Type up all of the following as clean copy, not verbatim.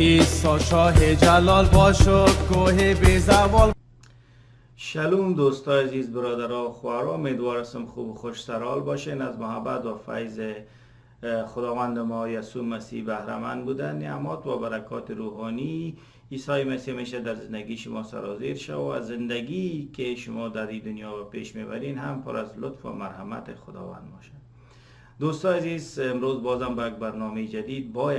توهی شاه جلال باشو کوه بی زوال. شلوم دوستای عزیز، برادرها و خواهرها، امیدوارم خوب و خوش سرحال باشین. از محبت و فیض خداوند ما یسوع مسیح بهره مند بودن. نعمات و برکات روحانی عیسی مسیح میشه در زندگی شما سرازیر شد و از زندگی که شما در این دنیا پیش میبرین هم پر از لطف و مرحمت خداوند باشه. دوستان عزیز، امروز بازم با یک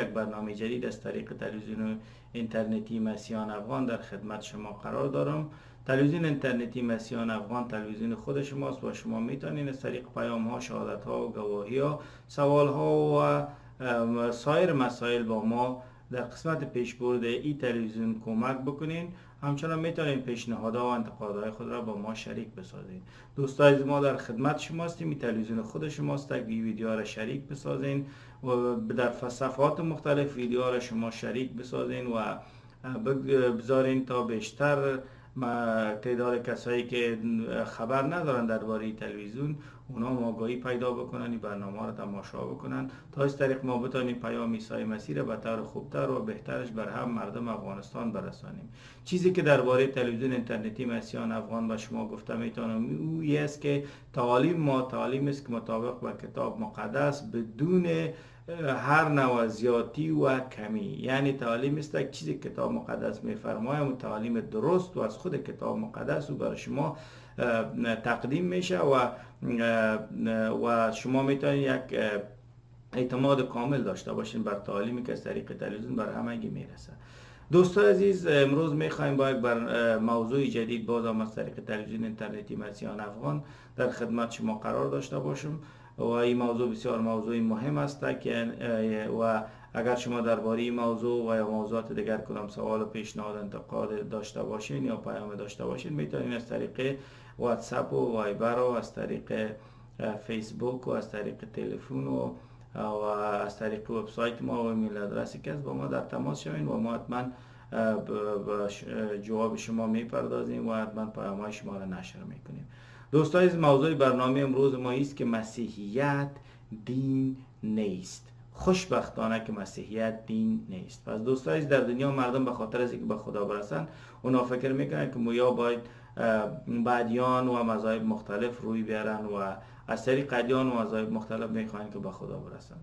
برنامه جدید از طریق تلویزیون اینترنتی مسیحیان افغان در خدمت شما قرار دارم. تلویزیون اینترنتی مسیحیان افغان تلویزیون خود شماست و شما میتونید از طریق پیام ها، شهادت ها و گواهی ها، سوال ها و سایر مسائل با ما در قسمت پیشبرد این تلویزیون کمک بکنین. همچنان میتونین پیشنهادها و انتقادهای خود را با ما شریک بسازین. دوستان عزیز، ما در خدمت شما هستیم. این تلویزیون خود شماست. تا ویدیو را شریک بسازین و در صفحات مختلف ویدیو را شما شریک بسازین و بذارین تا بیشتر تعداد کسایی که خبر ندارن درباره تلویزیون اونا آگاهی پیدا بکنن، این برنامه رو تماشا بکنن تا از طریق ما بتونیم پیام عیسی مسیح را به طور خوبتر و بهترش بر هم مردم افغانستان برسانیم. چیزی که درباره تلویزیون اینترنتی مسیحیان افغان به شما گفته میتونم او است که تعالیم است که مطابق با کتاب مقدس بدون هر نوع زیادتی و کمی، یعنی تعالیم است که چیزی کتاب مقدس میفرماید تعالیم درست و از خود کتاب مقدس و برای شما تقدیم میشه و شما میتونید یک اعتماد کامل داشته باشین بر تعالیمی که از طریق تلویزیون بر همگی میرسه. دوستان عزیز، امروز میخوایم با یک موضوع جدید بازم از طریق تلویزیون اینترنتی مسیحیان افغان در خدمت شما قرار داشته باشم و این موضوع بسیار موضوع مهم است که و اگر شما درباره این موضوع و یا موضوعات دیگر کدام سوال و پیشنهاد انتقاد داشته باشین یا پیام داشته باشین میتونین از طریق واتساپ و وایبر و از طریق فیسبوک و از طریق تلفن و از طریق وبسایت ما و ایمیل آدرسی که با ما در تماس شوین و ما حتما جواب شما میپردازیم و حتما پیام‌های شما را نشر میکنیم. دوستان عزیز، موضوع برنامه امروز ما است که مسیحیت دین نیست. خوشبختانه که مسیحیت دین نیست. پس دوستان عزیز، در دنیا مردم به خاطر از اینکه به خدا برسن اونا فکر میکنن که ما یا باید به ادیان و مذاهب مختلف روی بیارن و از طریق ادیان و مذاهب مختلف میخوان که به خدا برسن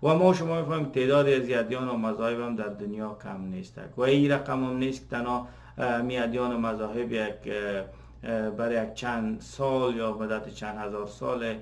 و ما شما میفهمیم تعدادی از ادیان و مذاهب هم در دنیا کم نیست و این رقم هم نیست که تنها می ادیان و مذاهب برای یک چند سال یا مدت چند هزار سال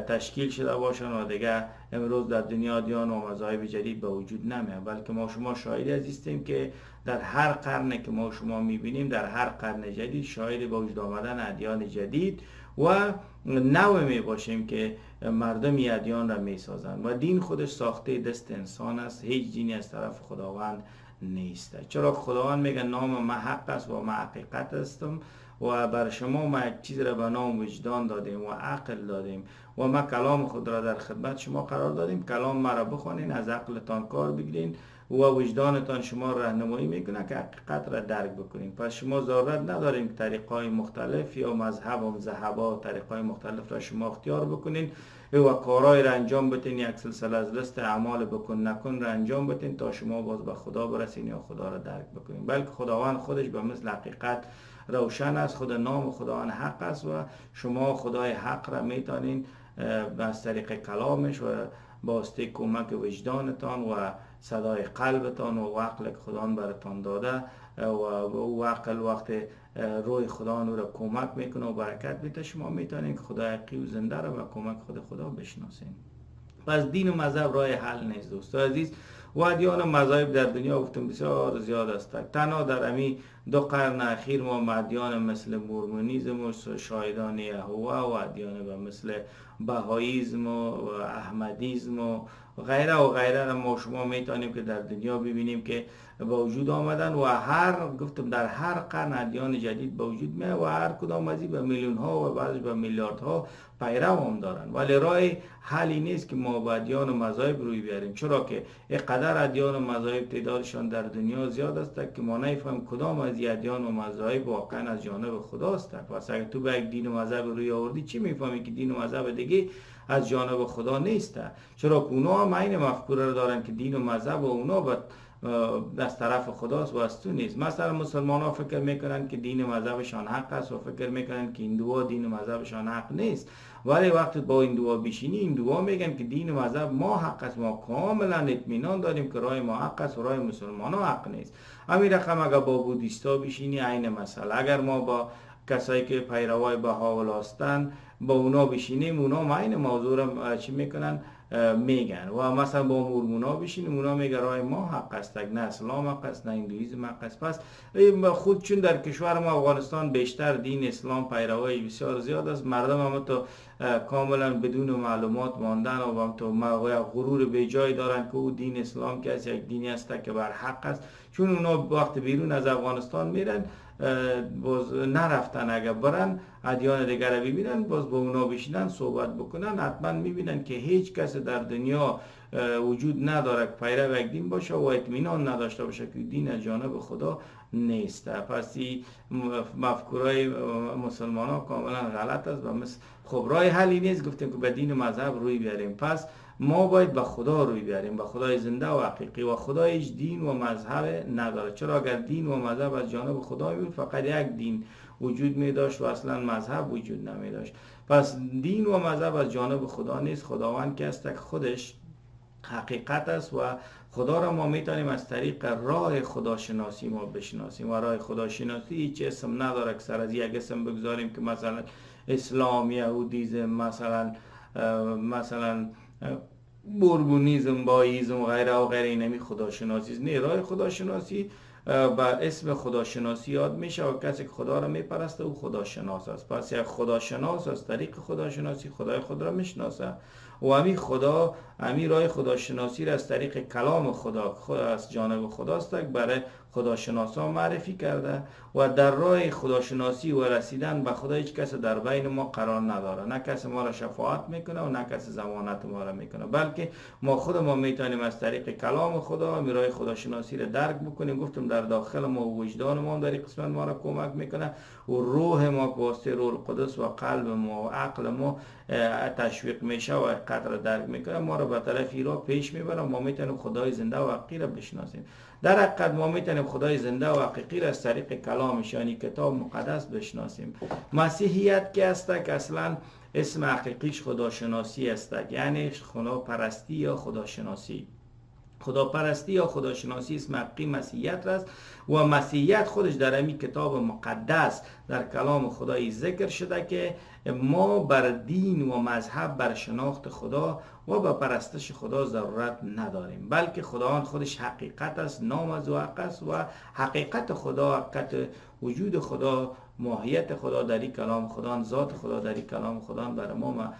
تشکیل شده باشن و دیگه امروز در دنیا ادیان و مذاهب جدید به وجود نمیاد، بلکه ما شما شاهدی هستیم که در هر قرن که ما شما میبینیم در هر قرن جدید شاهد به وجود آمدن ادیان جدید و نوع می باشیم که مردم ادیان را میسازند و دین خودش ساخته دست انسان است. هیچ دینی از طرف خداوند نیست، چرا خداوند میگه نام ما حق است و ما حقیقت هستم و بر شما ما یک چیز را به نام وجدان دادیم و عقل دادیم و ما کلام خود را در خدمت شما قرار دادیم. کلام ما را بخوانین، از عقلتان کار بگیرین و وجدانتان شما راهنمایی میکنه که حقیقت را درک بکنین. پس شما ضرورت ندارین طریقای مختلف یا مذهب و مذهبا طریقای مختلف را شما اختیار بکنین و کارهای را انجام بدین، یک سلسله از لست اعمال بکن نکن را انجام بدین تا شما باز به خدا برسین یا خدا را درک بکنین. بلکه خداوند خودش به مثل حقیقت روشن است. خود نام خداوند حق است و شما خدای حق را میتونین از طریق کلامش و باسته کمک وجدانتان و صدای قلبتان و عقل که خداوند براتان داده و عقل وقت روی خداوند را کمک میکنه و برکت میده، شما میتونین که خدای حقیقی و زنده را و کمک خدا بشناسین. پس دین و مذهب راه حل نیست دوستان عزیز و ادیان و مذاهب در دنیا گفتم بسیار زیاد است. تنها در امی 2 قرن اخیر ما ادیان مثل مورمونیزم و شاهدان یهوه و ادیان مثل بهاییزم و احمدیزم و غیره را ما شما میتونیم که در دنیا ببینیم که به وجود آمدن و در هر قرن ادیان جدید به وجود میاد و هر کدام از این به میلیون ها و بعضی به میلیارد ها پیرو هم دارن، ولی راه حلی نیست که ما با ادیان و مذاهب روی بیاریم، چرا که اینقدر ادیان و مذاهب تعدادشان در دنیا زیاد است که ما نمیفهمیم کدام از این ادیان و مذاهب واقعا از جانب خداست. پس اگه تو به یک دین و مذهب روی آوردی چی میفهمی که دین و مذهب دیگه از جانب خدا نیست؟ چرا که اونا هم این مفکوره رو دارن که دین و مذهب و اونا از طرف خداست و از تو نیست. مثلا مسلمان ها فکر میکنن که دین و مذهبشان حق است و فکر میکنن که هندوها دین و مذهبشان حق نیست، ولی وقتی با هندوها بشینی، هندوها میگن که دین و مذهب ما حق است، ما کاملا اطمینان داریم که راه ما حق است و راه مسلمان ها حق نیست. همین رقم اگر با بودیستا بشینی عین مسئله. اگر ما با کسایی که پیروای بهاءالله هستند با اونا بشینیم، اونا عین موضوع را چی میکنن میگن. و مثلا با مورمونا بشینیم، اونا میگن راه ما حق است، نه اسلام حق است نه هندویسم حق است. پس خود چون در کشور ما افغانستان بیشتر دین اسلام پیروای بسیار زیاد است، مردم هم تو کاملا بدون معلومات ماندن و هم تو غرور به جای دارن که او دین اسلام که از یک دینی است که بر حق است. چون اونا وقت بیرون از افغانستان میرن باز نرفتن، اگر برن ادیان دیگر رو ببینن، باز با اونا بشینن صحبت بکنن، حتما میبینن که هیچ کس در دنیا وجود نداره که پیرو یک دین باشه و اطمینان نداشته باشه که دین از جانب خدا نیست. پس این مفکورای مسلمان ها کاملا غلط است و خب راه حلی نیست گفتیم که به دین و مذهب روی بیاریم. پس ما باید به خدا روی بیاریم، به خدای زنده و حقیقی، و خدا هیچ دین و مذهب نداره. چرا اگر دین و مذهب از جانب خدا بود فقط یک دین وجود می داشت و اصلا مذهب وجود نمی داشت. پس دین و مذهب از جانب خدا نیست. خداوند که است خودش حقیقت است و خدا را ما میتونیم از طریق راه خداشناسی ما بشناسیم، و راه خداشناسی هیچ اسم نداره که سر از یک اسم بگذاریم که مثلا اسلام، یهودیزم، مثلا بورگونیزم، باییزم و غیره و غیره. اینمی خداشناسی نه. راه خداشناسی بر اسم خداشناسی یاد میشه و کسی که خدا را میپرسته او خداشناس است. پس یک خداشناس از طریق خداشناسی خدای خود را میشناسه و راه خداشناسی را از طریق کلام خدا از جانب خداست برای خداشناسا معرفی کرده. و در راه خداشناسی و رسیدن به خدا هیچ کس در بین ما قرار نداره، نه کس ما را شفاعت میکنه و نه کس ضمانت ما را میکنه، بلکه ما میتونیم از طریق کلام خدا راه خداشناسی را درک بکنیم. گفتم در داخل ما و وجدان ما در این قسمت ما را کمک میکنه و روح ما به واسطه روح القدس و قلب ما و عقل ما تشویق میشه و حقیقت را درک میکنه، ما را به طرف را پیش میبره. ما میتونیم خدای زنده و حقیقی را بشناسیم. در حقیقت ما میتونیم خدای زنده و حقیقی را از طریق کلامش یعنی کتاب مقدس بشناسیم. مسیحیت که است که اصلا اسم حقیقیش خداشناسی است، یعنی خداپرستی یا خداشناسی. خداپرستی یا خداشناسی اسم حقیقی مسیحیت است و مسیحیت خودش در همین کتاب مقدس در کلام خدایی ذکر شده که ما بر دین و مذهب بر شناخت خدا و به پرستش خدا ضرورت نداریم، بلکه خداوند خودش حقیقت است، نام از او حق است و حقیقت خدا، حقیقت وجود خدا، ماهیت خدا در این کلام خدا، ذات خدا در این کلام خدا بر ما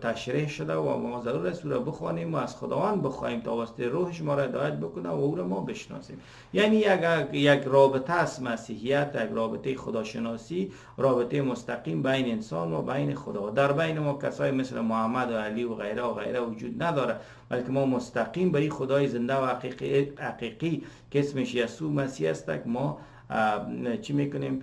تشریح شده و ما ضرور است او را بخوانیم و از خداوند بخواهیم تا واسطه روحش ما را هدایت بکنه و او را ما بشناسیم. یعنی یک رابطه است مسیحیت، یک رابطه خداشناسی، رابطه مستقیم بین انسان و بین خدا. در بین ما کسای مثل محمد و علی و غیره وجود نداره، بلکه ما مستقیم به خدای زنده و حقیقی که اسمش یسوع مسیح است که ما چی میکنیم؟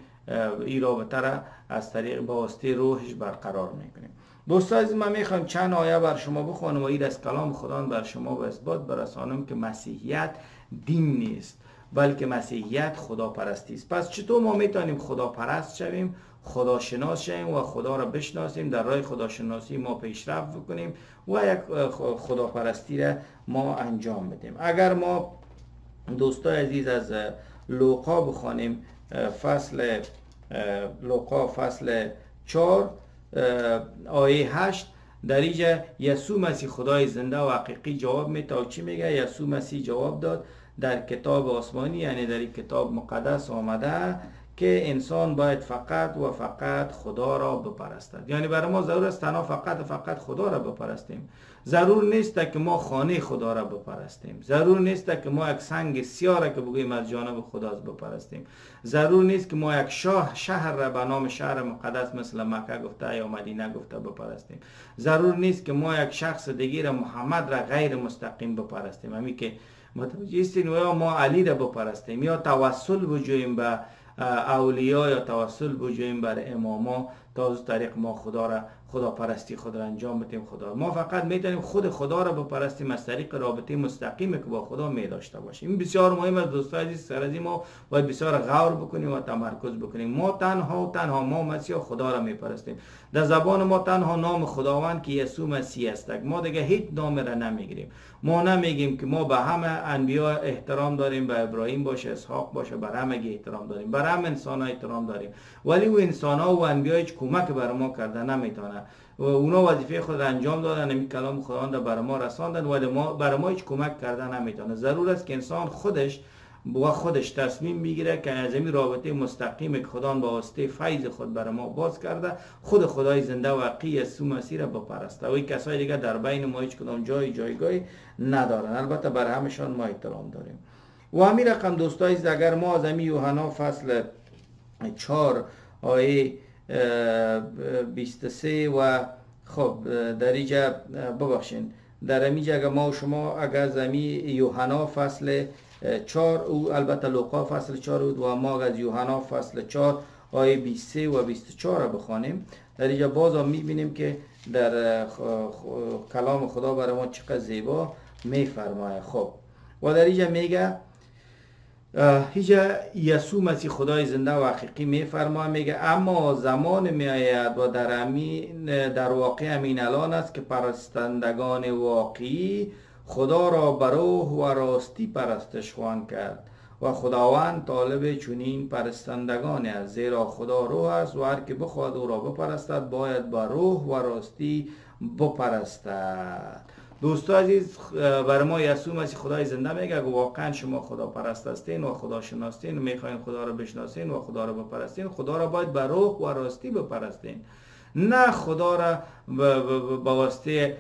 این رابطه را از طریق با واسطه روحش برقرار میکنیم. دوستان عزیز، من میخوام چند آیه بر شما بخوانم و این از کلام خدا بر شما به اثبات برسانم که مسیحیت دین نیست، بلکه مسیحیت خداپرستی است. پس چطور ما میتونیم خداپرست شویم، خداشناس شویم و خدا را بشناسیم، در راه خداشناسی ما پیشرفت بکنیم و یک خداپرستی را ما انجام بدیم؟ اگر ما دوستان عزیز از لوقا بخوانیم، لوقا فصل 4 آیه 8، در اینجا یسوع مسیح خدای زنده و حقیقی جواب میده. چی میگه؟ یسوع مسیح جواب داد در کتاب آسمانی یعنی در این کتاب مقدس آمده که انسان باید فقط و فقط خدا را بپرستد. یعنی برای ما ضرور است تنها فقط خدا را بپرستیم. ضرور نیست که ما خانه خدا را بپرستیم. ضرور نیست که ما یک سنگ سیاه را که بگوییم از جانب خداست بپرستیم. ضرور نیست که ما یک شهر را به نام شهر مقدس مثل مکه گفته یا مدینه گفته بپرستیم. ضرور نیست که ما یک شخص دیگر محمد را غیر مستقیم بپرستیم، همین که متوجه هستین، یا ما علی را بپرستیم یا توسل بجوییم به اولیا یا توسل بجوییم بر اماما تا از طریق ما خدا را خدا پرستی خود را انجام بدیم خدا. ما فقط میتونیم خود خدا را بپرستیم از طریق رابطه مستقیمی که با خدا می داشته باشیم. این بسیار مهم است دوستان عزیز. سر از این ما باید بسیار غور بکنیم و تمرکز بکنیم. ما تنها ما مسیح خدا را میپرستیم. در زبان ما تنها نام خداوند که یسوع مسیح است. ما دیگه هیچ نام را نمیگیریم. ما نمیگیم که ما به همه انبیا احترام داریم، به ابراهیم باشه، اسحاق باشه، بر همه احترام داریم، بر همه انسان ها احترام داریم، ولی او انسان ها و انبیا هیچ کمک بر ما کرده نمیتونه. و اونا وظیفه خود را انجام دادن، این کلام خداوند را بر ما رساندن، ولی بر ما هیچ کمک کرده نمیتونه. ضرور است که انسان خودش تصمیم بگیره که از این رابطه مستقیم که خداوند با واسطه فیض خود بر ما باز کرده، خود خدای زنده و حقیقی یسوع مسیح را بپرسته. و این کسای دیگه در بین ما هیچ کدام جایگاهی ندارن. البته بر همشان ما احترام داریم. و همین رقم دوستای عزیز، اگر ما از همین یوحنا فصل 4 آیه 23 و خب در اینجا ببخشین، در همینجا اگر ما و شما اگر از همین یوحنا فصل 4 او البته لوقا فصل 4 بود و ما از یوحنا فصل 4 آیه 23 و 24 را بخوانیم، در اینجا باز هم میبینیم که در کلام خدا برای ما چقدر زیبا میفرماید. خب و در اینجا میگه، اینجا یسوع مسیح خدای زنده و حقیقی میفرماید، میگه اما زمان میآید و در واقع همین الان است که پرستندگان واقعی خدا را به روح و راستی پرستش خواهند کرد و خداوند طالب چنین پرستندگان است، زیرا خدا روح است و هر که بخواهد او را بپرستد باید به روح و راستی بپرستد. دوستان عزیز، برای ما یسوع مسیح خدای زنده میگه که واقعا شما خدا پرست هستین و خدا شناستین و میخواین خدا را بشناسین و خدا را بپرستین، خدا را باید به روح و راستی بپرستین، نه خدا را با واسطه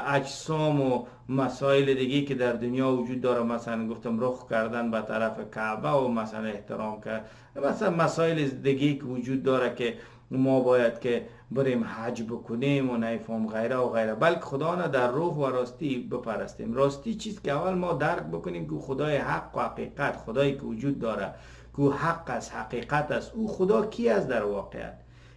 اجسام و مسائل دیگه که در دنیا وجود داره، مثلا گفتم رخ کردن به طرف کعبه و مثلا احترام کرد، مثلا مسائل دیگه که وجود داره که ما باید که بریم حج بکنیم و نیفهم غیره و غیره، بلکه خدا را در روح و راستی بپرستیم. راستی چیست که اول ما درک بکنیم که خدای حق و حقیقت، خدایی که وجود داره، که حق است، حقیقت است، او خدا کی است در واقعیت؟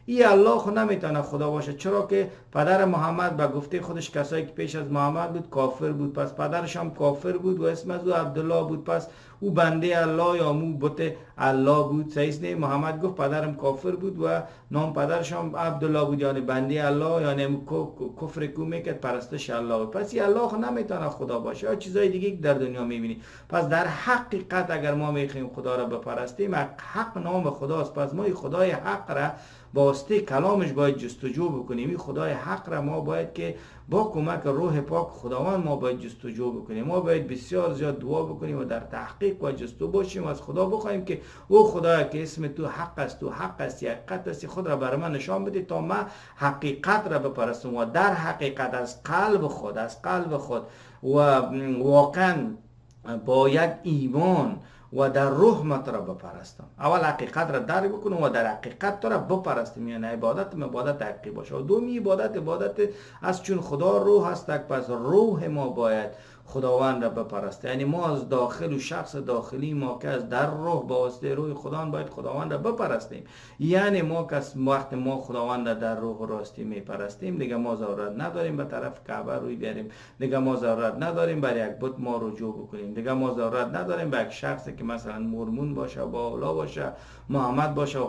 این الله خود نمیتونه خدا باشه، چرا که پدر محمد به گفته خودش کسایی که پیش از محمد بود کافر بود، پس پدرش هم کافر بود و اسم از او عبدالله بود، پس او بنده الله یا مو بت الله بود. صحیح؟ محمد گفت پدرم کافر بود و نام پدرش هم عبدالله بود، یعنی بنده الله، یعنی کفر کو میکرد، پرستش الله بود. پس این الله خود نمیتونه خدا باشه. یا چیزای دیگه که در دنیا میبینی. پس در حقیقت اگر ما میخوایم خدا را بپرستیم، حق نام خداست، پس ما خدای حق را با واسطه کلامش باید جستجو بکنیم. این خدای حق را ما باید که با کمک روح پاک خداوند ما باید جستجو بکنیم. ما باید بسیار زیاد دعا بکنیم و در تحقیق و جستجو باشیم و از خدا بخوایم که او خدایا که اسم تو حق است، تو حق است، حقیقت است، خود را بر من نشان بده تا من حقیقت را بپرستم و در حقیقت از قلب خود و واقعا با یک ایمان و در روح مت را بپرستم. اول حقیقت را درک بکنم و در حقیقت تو را بپرستم، یعنی عبادت حقیقی باشه. و دومی عبادت از چون خدا روح هست، پس روح ما باید خداوند را بپرسته. یعنی ما از داخل و شخص داخلی ما که از در روح با واسطه روح خداوند باید خداوند را بپرستیم. یعنی ما که وقت ما خداوند را در روح و راستی میپرستیم، دیگه ما ضرورت نداریم به طرف کعبه روی بیاریم، دیگه ما ضرورت نداریم بر یک بت ما رجوع بکنیم، دیگه ما ضرورت نداریم به یک شخصی که مثلا مرمون باشه، با اولا باشه، محمد باشه و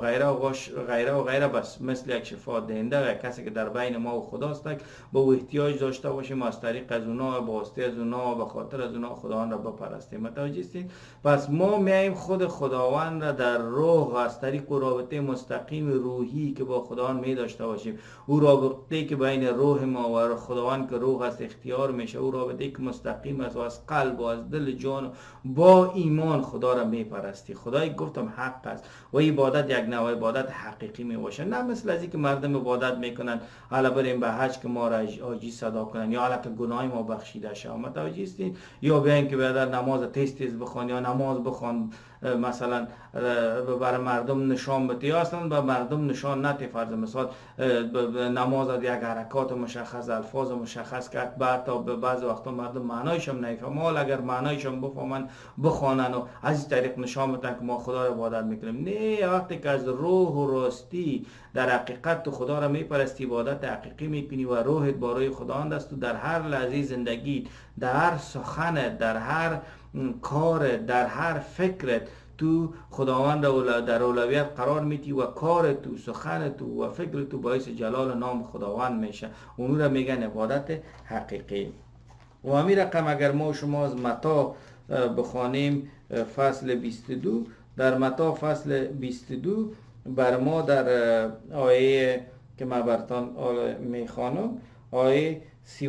غیره بس مثل یک شفاعت دهنده و کسی که در بین ما و خداست با احتیاج داشته باشیم از طریق از اونا، با واسطه از اونا، به خاطر از اونا خداوند را بپرستیم. متوجه هستین؟ پس ما میایم خود خداوند را در روح از طریق رابطه مستقیم روحی که با خداوند می داشته باشیم، او رابطه که بین روح ما و خداوند که روح است اختیار میشه، او رابطه که مستقیم است و از قلب و از دل جان با ایمان خدا را میپرستی. خدای گفتم حق است و عبادت یک نوع عبادت حقیقی می باشه، نه مثل از اینکه مردم عبادت میکنن حالا بریم به حج که ما را حاجی صدا کنن یا حالا که گناه ما بخشیده شه. متوجه هستین؟ یا بیاین که بعد نماز تیز بخوان یا نماز بخوان مثلا برای مردم نشان بده، یا اصلا به مردم نشان نده. فرض مثال نماز از یک حرکات مشخص، الفاظ مشخص کرد، بعد تا به بعض وقتا مردم معنایش هم نمیفهمن، حال اگر معنایش هم بفهمن بخوانن و از این طریق نشان بدن که ما خدا را عبادت میکنیم. نه، وقتی که از روح و راستی در حقیقت تو خدا را میپرستی، عبادت حقیقی میکنی و روحت با روح خداوند است، تو در هر لحظه زندگی، در هر سخن، در هر کار، در هر فکرت تو خداوند را در اولویت قرار میدی و کار تو، سخن تو و فکر تو باعث جلال نام خداوند میشه. اون را میگن عبادت حقیقی. و همین رقم اگر ما شما از متی بخوانیم فصل 22، در متی فصل 22 بر ما در آیه که من براتون میخوانم، آیه 37،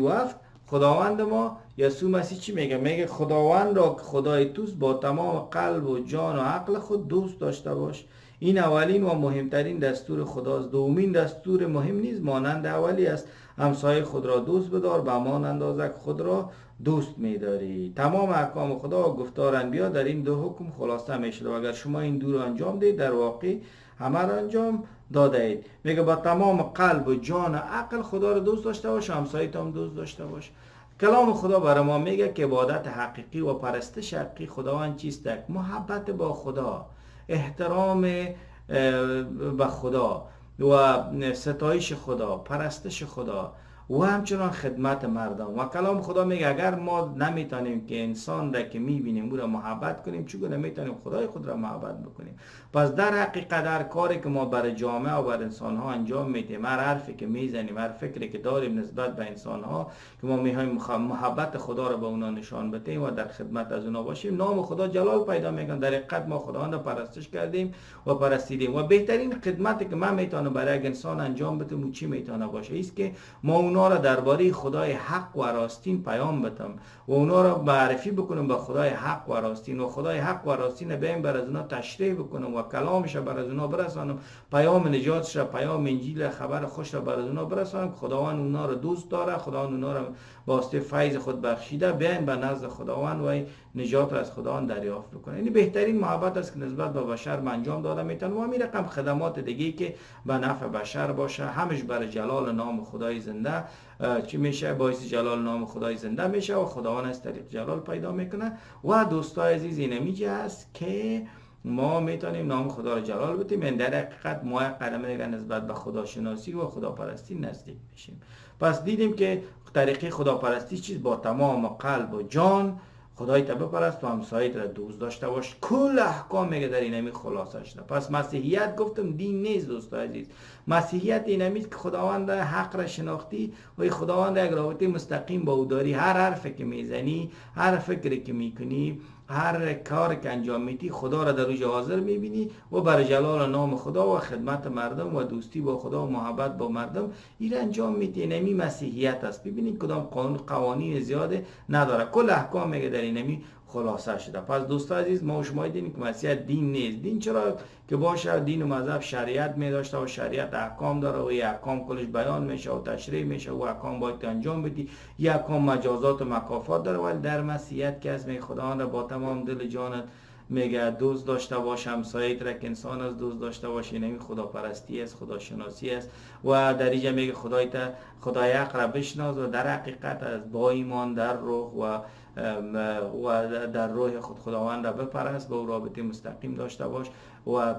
خداوند ما یسوع مسیح چی میگه؟ میگه خداوند را که خدای توست با تمام قلب و جان و عقل خود دوست داشته باش. این اولین و مهمترین دستور خداست. دومین دستور مهم نیست، مانند اولی است. همسایه خود را دوست بدار به همان اندازه که خود را دوست می‌داری. تمام احکام خدا و گفتار انبیا در این دو حکم خلاصه میشه و اگر شما این دو را انجام دهید در واقع همه را انجام داده اید. میگه با تمام قلب و جان و عقل خدا را دوست داشته باش، همسایت هم دوست داشته باش. کلام خدا برای ما میگه که عبادت حقیقی و پرستش حقیقی خداوند چیست؟ محبت با خدا، احترام به خدا و ستایش خدا، پرستش خدا و همچنان خدمت مردم. و کلام خدا میگه اگر ما نمیتونیم که انسان را که میبینیم او را محبت کنیم، چگونه میتونیم خدای خود را محبت بکنیم؟ پس در حقیقت در کاری که ما برای جامعه و برای انسان ها انجام میدیم، هر حرفی که میزنیم، هر فکری که داریم نسبت به انسان ها که ما میخوایم محبت خدا را به اونا نشان بدیم و در خدمت از اونا باشیم، نام خدا جلال پیدا میکنه. در حقیقت ما خداوند را پرستش کردیم و پرستیدیم. و بهترین خدمتی که من میتونم برای یک انسان انجام بدم و چی میتونه باشه؟ ایست که ما اونا را درباره خدای حق و راستین پیام بدم و اونا را معرفی بکنم به خدای حق و راستین و خدای حق و راستین بهم بر از اونا تشریح بکنم و کلامش را بر از اونا برسانم، پیام نجاتش را، پیام انجیل، خبر خوش را بر از اونا برسانم که خداوند اونا را دوست داره، خداوند اونا را واسطه فیض خود بخشیده، بیاین به نزد خداوند و نجات را از خداوند دریافت بکنه. این بهترین محبت است که نسبت به بشر انجام داده میتونه. و همین رقم خدمات دیگه که به نفع بشر باشه، همش برای جلال نام خدای زنده چی میشه؟ باعث جلال نام خدای زنده میشه و خداوند از طریق جلال پیدا میکنه. و دوستای عزیز این میجه است که ما میتونیم نام خدا را جلال بدیم. این در حقیقت ما یک قدم دیگه نسبت به خداشناسی و خداپرستی نزدیک میشیم. پس دیدیم که طریقه خداپرستی چیز؟ با تمام قلب و جان خدای تا بپرست و همسایت را دوست داشته باش. کل احکام میگه در اینمی خلاصه شده. پس مسیحیت گفتم دین نیست دوستای عزیز. مسیحیت اینمی که خداوند حق را شناختی و خداوند یک رابطه مستقیم با او داری. هر حرفی که میزنی، هر فکری که میکنی، هر کار که انجام میدی، خدا را در اوج حاضر میبینی و برای جلال نام خدا و خدمت مردم و دوستی با خدا و محبت با مردم این انجام میدی. اینمی مسیحیت است. ببینید کدام قوانین زیاده نداره، کل احکام میگه در اینمی خلاصه شده. پس دوستان عزیز ما و شما دیدیم که مسیحیت دین نیست. دین چرا که باشه دین و مذهب شریعت می داشته و شریعت احکام داره و این احکام کلش بیان میشه و تشریح میشه و احکام باید انجام بدی. این احکام مجازات و مکافات داره. ولی در مسیحیت که از خداوند را با تمام دل جانت میگه دوست داشته باش، همسایت را که انسان از دوست داشته باش. اینمی خداپرستی است، خداشناسی است. و در اینجا میگه خدای حق را بشناس و در حقیقت از با ایمان در روح و در روح خداوند را بپرست، با او رابطه مستقیم داشته باش و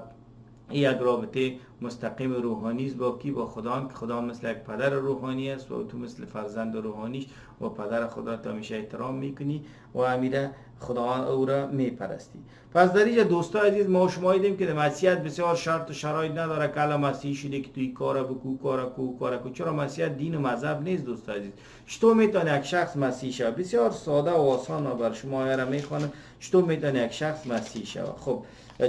یک رابطه مستقیم روحانی است با کی؟ با خدا، که خدا مثل یک پدر روحانی است و تو مثل فرزند روحانیش و پدر خدا را همیشه احترام میکنی و امیره خدا او را میپرستی. پس در اینجا دوستان عزیز ما شما دیدیم که مسیحیت بسیار شرط و شرایط نداره که الان مسیحی شده که توی کارا بکو کارا. چرا مسیحیت دین و مذهب نیست دوستان عزیز؟ چطور میتونه یک شخص مسیحی شود؟ بسیار ساده و آسان و بر شما را میخوانم چطور میتونه یک شخص مسیحی شود. خب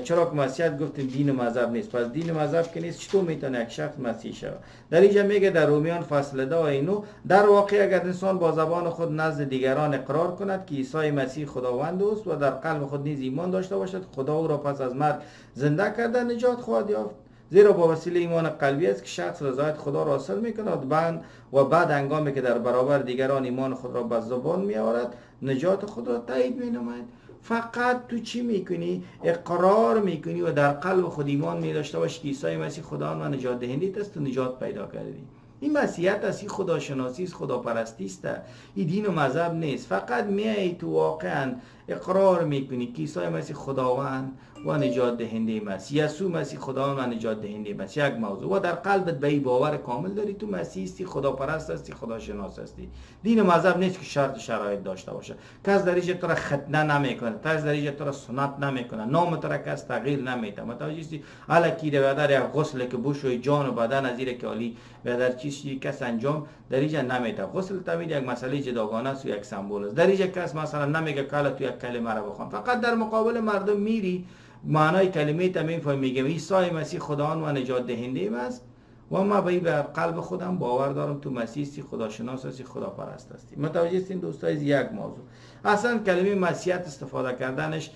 چرا که مسیحیت گفتیم دین و مذهب نیست، پس دین و مذهب که نیست چطور میتونه یک شخص مسیحی شود؟ در اینجا میگه در رومیان فصل 2 آیه 9 در واقع اگر انسان با زبان خود نزد دیگران اقرار کند که عیسی مسیح خداوند است و در قلب خود نیز ایمان داشته باشد خدا او را پس از مرگ زنده کرده، نجات خواهد یافت. زیرا با وسیله ایمان قلبی است که شخص رضایت خدا را حاصل میکند و بعد هنگامی که در برابر دیگران ایمان خود را به زبان میآورد نجات خود را تایید مینماید. فقط تو چی میکنی؟ اقرار میکنی و در قلب خود ایمان میداشته باشی که عیسی مسیح خداوند و نجات دهنده است و نجات پیدا کردی. این مسیحیت است، این خداشناسی است، خداپرستی است. این دین و مذهب نیست. فقط میای تو واقعا اقرار میکنی که عیسی مسیح خداوند و نجات دهنده مسیح، یسوع مسیح خداوند و نجات دهنده مسیح، یک موضوع، و در قلبت به این باور کامل داری تو مسیح هستی، خداپرست هستی، خداشناس هستی. دین و مذهب نیست که شرط شرایط داشته باشه. کس در اینجا تو را ختنه نمیکنه، کس در اینجا تو را سنت نمیکنه، نام تو را کس تغییر نمیده. متوجه هستی؟ الکی در یک غسل که بوش جان و بدن از اینه که علی و در چیزی کس انجام در اینجا نمیده. غسل تمید یک مسئله جداگانه است و یک سمبل است. در اینجا کس مثلا نمیگه کالا تو یک کلمه را بخوان، فقط در مقابل مردم میری معنای کلمه تمیم فهم میگم عیسی مسیح خداوند و نجات دهنده است و ما به قلب خودم باور دارم تو مسیح هستی، خداشناس هستی، خداپرست هستی. متوجه هستین دوستان؟ یک موضوع اصلا کلمه مسیحیت استفاده کردنش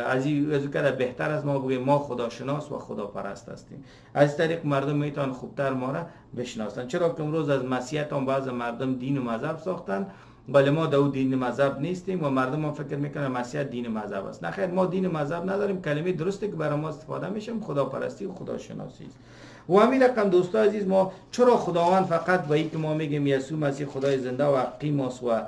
از این که بهتر از ما بگیم ما خداشناس و خداپرست هستیم. از طریق مردم میتونن خوبتر ما را بشناسن، چرا که امروز از مسیحیت هم بعض مردم دین و مذهب ساختن، ولی ما دو دین مذهب نیستیم و مردم هم فکر میکنن مسیحیت دین مذهب است. نه خیر، ما دین مذهب نداریم. کلمه درسته که برای ما استفاده میشه خداپرستی و خداشناسی است. و همین رقم دوستان عزیز، ما چرا خداوند فقط با این که ما میگیم یسوع مسیح خدای زنده و حقیقی است و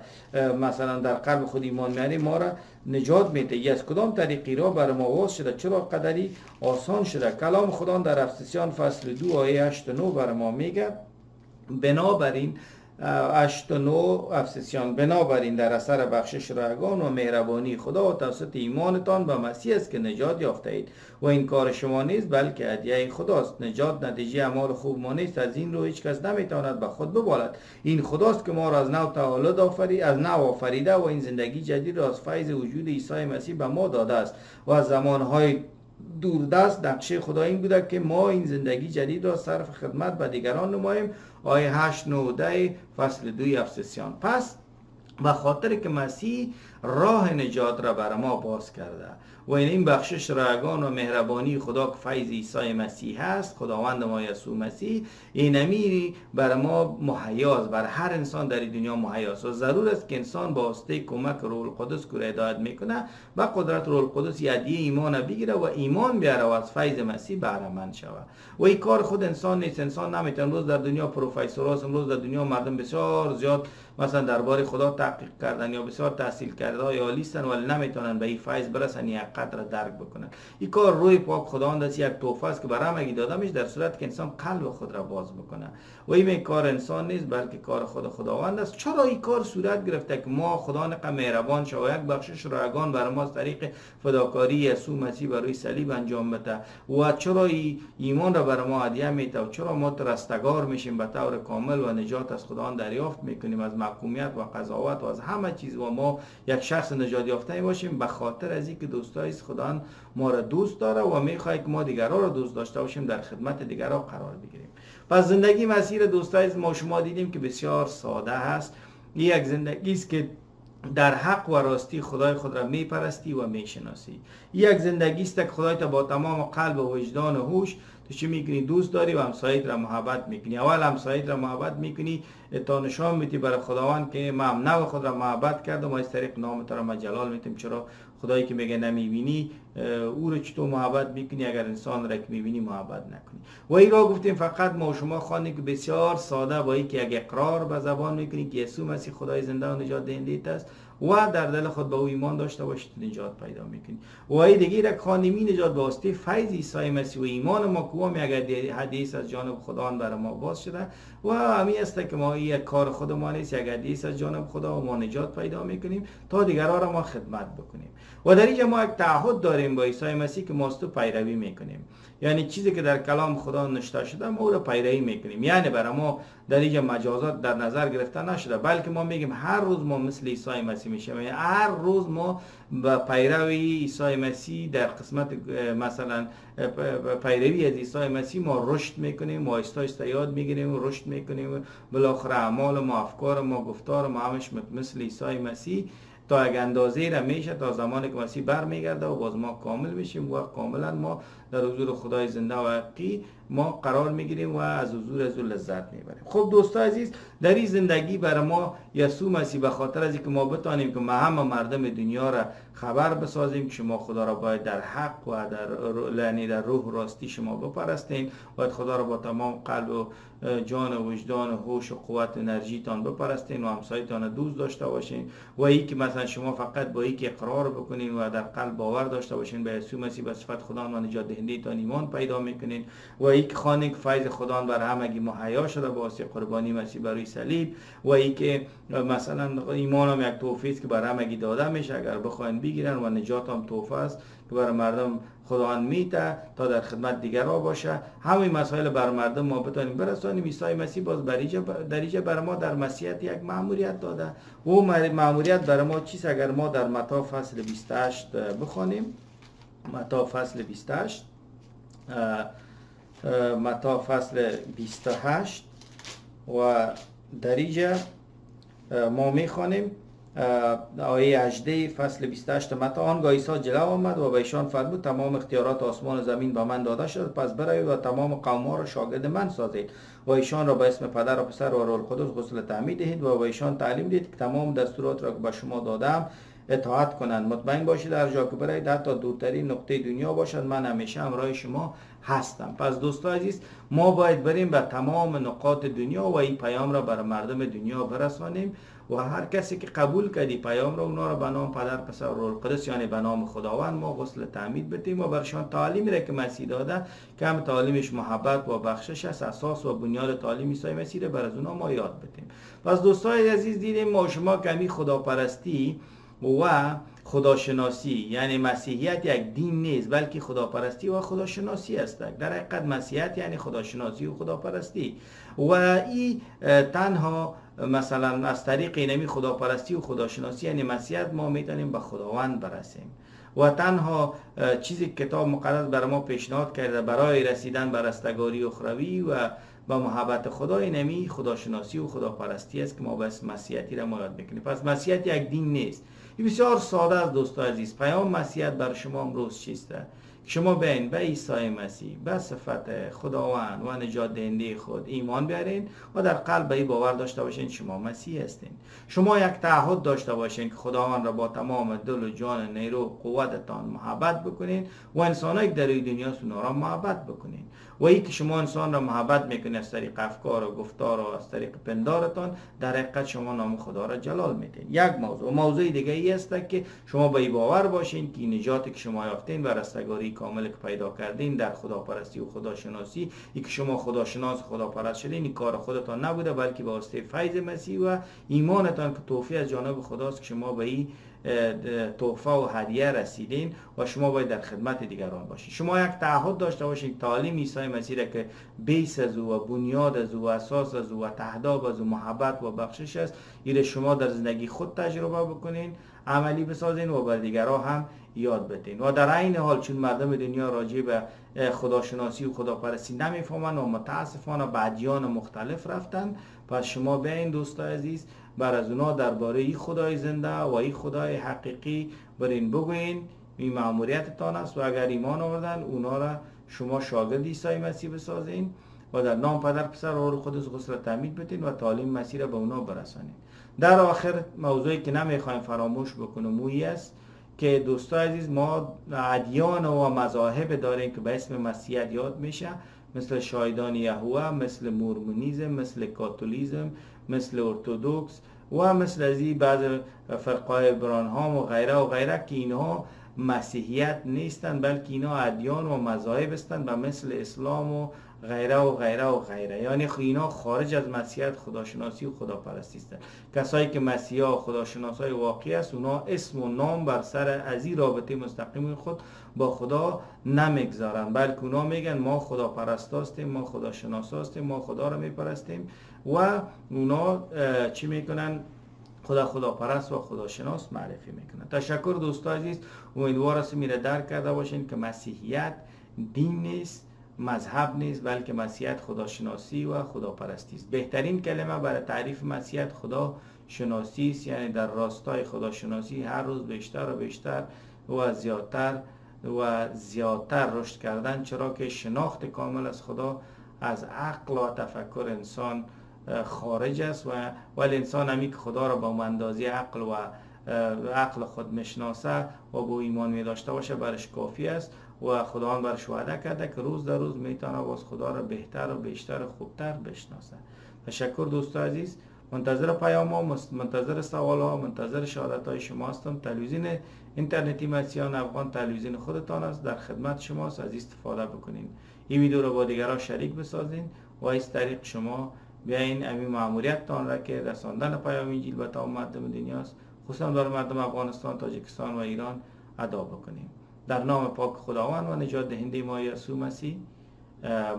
مثلا در قلب خود ایمان میاریم ما را نجات میده، از کدام طریقی را برای ما واضح شده، چرا قدری آسان شده. کلام خدا در افسوسیان فصل 2 آیه 8 و 9 برای ما میگه بنابراین 8 و 9 افسوسیان، بنابراین در اثر بخشش رایگان و مهربانی خدا و توسط ایمانتان به مسیح است که نجات یافته اید و این کار شما نیست بلکه هدیه خداست. نجات نتیجه اعمال خوب ما نیست، از این رو هیچ کس نمیتواند به خود ببالد. این خداست که ما را از نو تولد آفریده و این زندگی جدید را از فیض وجود عیسی مسیح به ما داده است و از زمانهای دوردست نقشه خدا این بوده که ما این زندگی جدید را صرف خدمت به دیگران نماییم. آیه 8 9 10 فصل 2 افسوسیان. پس به خاطر که مسیح راه نجات را برای ما باز کرده و این بخشش رایگان و مهربانی خدا که فیض عیسی مسیح است، خداوند ما یسوع مسیح، این امیری برای ما مهیاست، بر هر انسان در این دنیا مهیاست و ضرور است که انسان با واسطه کمک روح القدس که هدایت میکنه با قدرت روح القدس هدیه ایمان بگیره و ایمان بیاره و از فیض مسیح بهره مند شود. و این کار خود انسان نیست. انسان نمیتونه. امروز در دنیا پروفسوراست، امروز در دنیا مردم بسیار زیاد مثلا درباره خدا تحقیق کردن یا بسیار تحصیل کرده یا لیستن ولی نمیتونن به این فیض برسن یا قدر درک بکنن. این کار روی پاک خداوند است، یک تحفه است که برای همگی داده میشه در صورت که انسان قلب خود را باز بکنه. و این کار انسان نیست بلکه کار خداوند است. چرا این کار صورت گرفته که ما خدا نقدر مهربان شد و یک بخشش رایگان برای ما از طریق فداکاری یسوع مسیح بر روی صلیب انجام بده و چرا ایمان را برای ما هدیه میده و چرا ما رستگار میشیم به طور کامل و نجات از خداوند دریافت میکنیم از محکومیت و قضاوت و از همه چیز و ما یک شخص نجات یافته باشیم. به خاطر از اینکه دوستای خداوند ما را دوست داره و میخواد که ما دیگران را دوست داشته باشیم، در خدمت دیگران قرار بگیریم. پس زندگی مسیر دوستای ما شما دیدیم که بسیار ساده هست. یک زندگی است که در حق و راستی خدای خود را میپرستی و میشناسی. یک زندگی است که خدای تا با تمام قلب و وجدان و هوش تو چی میکنی؟ دوست داری و همسایت را محبت میکنی. اول همسایت را محبت میکنی تا نشان میدی برای خداوند که من هم نو خود را محبت کردم و از طریق نام تو را من جلال میتم. چرا خدایی که میگه نمیبینی او رو چطور محبت میکنی اگر انسان را که میبینی محبت نکنی؟ و این را گفتیم فقط ما و شما خوانیم که بسیار ساده با اینکه یک اقرار به زبان میکنی که یسوع مسیح خدای زنده و نجات دهنده است و در دل خود به او ایمان داشته باشید نجات پیدا میکنی. و این دیگه یک خانمی نجات به واسطه فیض عیسی مسیح و ایمان ما کوام یک حدیث از جانب خداوند برای ما باز شده و همین است که ما یک کار خود ما نیست، یک حدیث از جانب خدا و ما نجات پیدا میکنیم تا دیگران را ما خدمت بکنیم. و در اینجا ما یک تعهد داریم با عیسی مسیح که ما از تو پیروی میکنیم. یعنی چیزی که در کلام خدا نوشته شده ما او را پیروی میکنیم. یعنی برای ما در اینجا مجازات در نظر گرفته نشده بلکه ما میگیم هر روز ما مثل عیسی مسیح میشیم. یعنی هر روز ما به پیروی عیسی مسیح در قسمت مثلا پیروی از عیسی مسیح ما رشد میکنیم، ما آهسته یاد میگیریم، رشد میکنیم، بالاخره اعمال ما، افکار ما، گفتار ما همش مثل عیسی مسیح تا یک اندازه را میشه تا زمانی که مسیح برمیگرده و باز ما کامل میشیم و کاملا ما در حضور خدای زنده و حقیقی ما قرار میگیریم و از حضور از او لذت میبریم. خب دوستان عزیز، در این زندگی برای ما یسوع مسیح به خاطر از اینکه ما بتانیم که ما همه مردم دنیا را خبر بسازیم که شما خدا را باید در حق و در روح راستی شما بپرستین، باید خدا را با تمام قلب و جان و وجدان و هوش و قوت و انرژی تان بپرستین و همسایتان دوست داشته باشین و این که مثلا شما فقط با این که اقرار بکنین و در قلب باور داشته باشین به یسوع مسیح به صفت خدا و نجات دهنده تان ایمان پیدا میکنین و این که خوانین که فیض خدا بر همگی محیا شده با واسطه قربانی مسیح بر روی صلیب و این که مثلا ایمان هم یک تحفه است که بر همگی داده میشه، اگر بخواین بگیرن و نجات هم تحفه است که بر مردم خداوند میده تا در خدمت دیگرها باشه. همین مسائل بر مردم ما بتونیم برسانیم. عیسی مسیح باز در بر ما در مسیحیت یک مأموریت داده. او مأموریت بر ما چیست؟ اگر ما در متی فصل 28 بخوانیم، متی فصل 28 متی فصل 28 و در اینجا ما میخوانیم آیه 18 فصل 28 متی. آنگاه عیسی جلو آمد و به ایشان فرمود تمام اختیارات آسمان و زمین به من داده شد، پس بروید و تمام قوم ها را شاگرد من سازید و ایشان را به اسم پدر و پسر و روح القدس غسل تعمید دهید و به ایشان تعلیم دهید که تمام دستورات را که به شما دادم اطاعت کنند. مطمئن باشید هر جا که برید حتی دورترین نقطه دنیا باشد من همیشه همراه شما هستم. پس دوستان عزیز، ما باید بریم به تمام نقاط دنیا و این پیام را بر مردم دنیا برسانیم و هر کسی که قبول کردی پیام را اونا را به نام پدر پسر و روح القدس یعنی به نام خداوند ما غسل تعمید بدیم و برشان تعلیمی را که مسیح داده که هم تعلیمش محبت و بخشش است، اساس و بنیاد تعلیم عیسی مسیح را بر از اونا ما یاد بدیم. پس دوستان عزیز، دیدیم ما شما کمی خداپرستی و خداشناسی یعنی مسیحیت یک دین نیست بلکه خداپرستی و خداشناسی است. در حقیقت مسیحیت یعنی خداشناسی و خداپرستی و این تنها مثلا از طریق اینمی خداپرستی و خداشناسی یعنی مسیحیت ما میتونیم به خداوند برسیم و تنها چیزی که کتاب مقدس برای ما پیشنهاد کرده برای رسیدن به رستگاری اخروی و به محبت خدا اینمی خداشناسی و خداپرستی است که ما بس مسیحیتی را ما یاد بکنیم. پس مسیحیت یک دین نیست. این بسیار ساده است دوستان عزیز. پیام مسیحیت بر شما امروز چیست؟ شما بین به عیسی مسیح به صفت خداوند و نجات دهنده خود ایمان بیارین و در قلب به باور داشته باشین شما مسیح هستین. شما یک تعهد داشته باشین که خداوند را با تمام دل و جان نیرو و قوتتان محبت بکنین و انسانایی که در این دنیا اونا را محبت بکنین و این که شما انسان را محبت میکنین از طریق افکار و گفتار و از طریق پندارتان در حقیقت شما نام خدا را جلال میدین. یک موضوع دیگه ای است که شما به باور باشین که نجاتی که شما یافتین و رستگاری کامل که پیدا کردین در خداپرستی و خداشناسی، این که شما خداشناس و خداپرست شدین این کار خودتان نبوده بلکه به واسطه فیض مسیح و ایمانتان که توفیق از جانب خداست که شما به این تحفه و هدیه رسیدین و شما باید در خدمت دیگران باشید. شما یک تعهد داشته باشید تعالیم عیسی مسیح را که بیس از او و بنیاد از او و اساس از او و تهداب از او محبت و بخشش است، این شما در زندگی خود تجربه بکنین، عملی بسازین و بر دیگران هم یاد بدین. و در این حال چون مردم دنیا راجع به خداشناسی و خداپرستی نمیفهمن و متاسفانه به ادیان مختلف رفتن، پس شما بیاین دوستان عزیز بر از اونا درباره این خدای زنده و این خدای حقیقی برین بگوین این مأموریتتان است و اگر ایمان آوردن اونا را شما شاگرد عیسی مسیح بسازین و در نام پدر پسر و روح القدس غسل تعمید بدین و تعلیم مسیح را به اونا برسانید. در آخر موضوعی که نمیخوایم فراموش بکنیم اویی است که دوستان عزیز ما ادیان و مذاهب داریم که به اسم مسیحیت یاد میشه، مثل شایدان یهوه، مثل مورمونیزم، مثل کاتولیزم، مثل ارتودکس و مثل از این بعض فرقای برانهام و غیره که اینها مسیحیت نیستند بلکه اینها ادیان و مذاهب هستند و مثل اسلام و غیره یعنی اینا خارج از مسیحیت خداشناسی و خداپرستی هستند. کسایی که مسیحا و خداشناسای واقعی است اونا اسم و نام بر سر از این رابطه مستقیم خود با خدا نمیگذارن بلکه اونا میگن ما خداپرستا هستیم، ما خداشناسا هستیم، ما خدا را میپرستیم و اونا چی میکنن؟ خداپرست و خداشناس معرفی میکنن. تشکر دوستان عزیز، امیدوار هستم میره درک کرده باشین که مسیحیت دین نیست، مذهب نیست بلکه مسیحیت خداشناسی و خداپرستی است. بهترین کلمه برای تعریف مسیحیت خدا شناسی است، یعنی در راستای خداشناسی هر روز بیشتر و بیشتر و زیادتر رشد کردن، چرا که شناخت کامل از خدا از عقل و تفکر انسان خارج است ولی انسان همی که خدا را با اندازه عقل خود میشناسه و با ایمان می داشته باشه برش کافی است و خداوند برش وعده کرده که روز در روز میتونه باز خدا را بهتر و بیشتر و خوبتر بشناسه. تشکر دوستان عزیز، منتظر پیام ها، منتظر سوال ها، منتظر شهادت های شما هستم. تلویزیون اینترنتی مسیحیان افغان تلویزیون خودتان است، در خدمت شماست، از استفاده بکنین. این ویدیو را با دیگران شریک بسازین و از طریق شما بیاین همین مأموریت تان را که رساندن پیام انجیل به تمام مردم دنیاست، خصوصا در مردم افغانستان، تاجیکستان و ایران ادا بکنیم. در نام پاک خداوند و نجات دهنده ما یسوع مسیح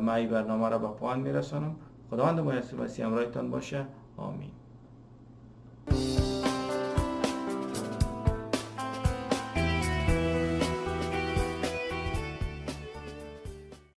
ما این برنامه را به پایان میرسانم. خداوند ما یسوع مسیح همراهتان باشه. آمین.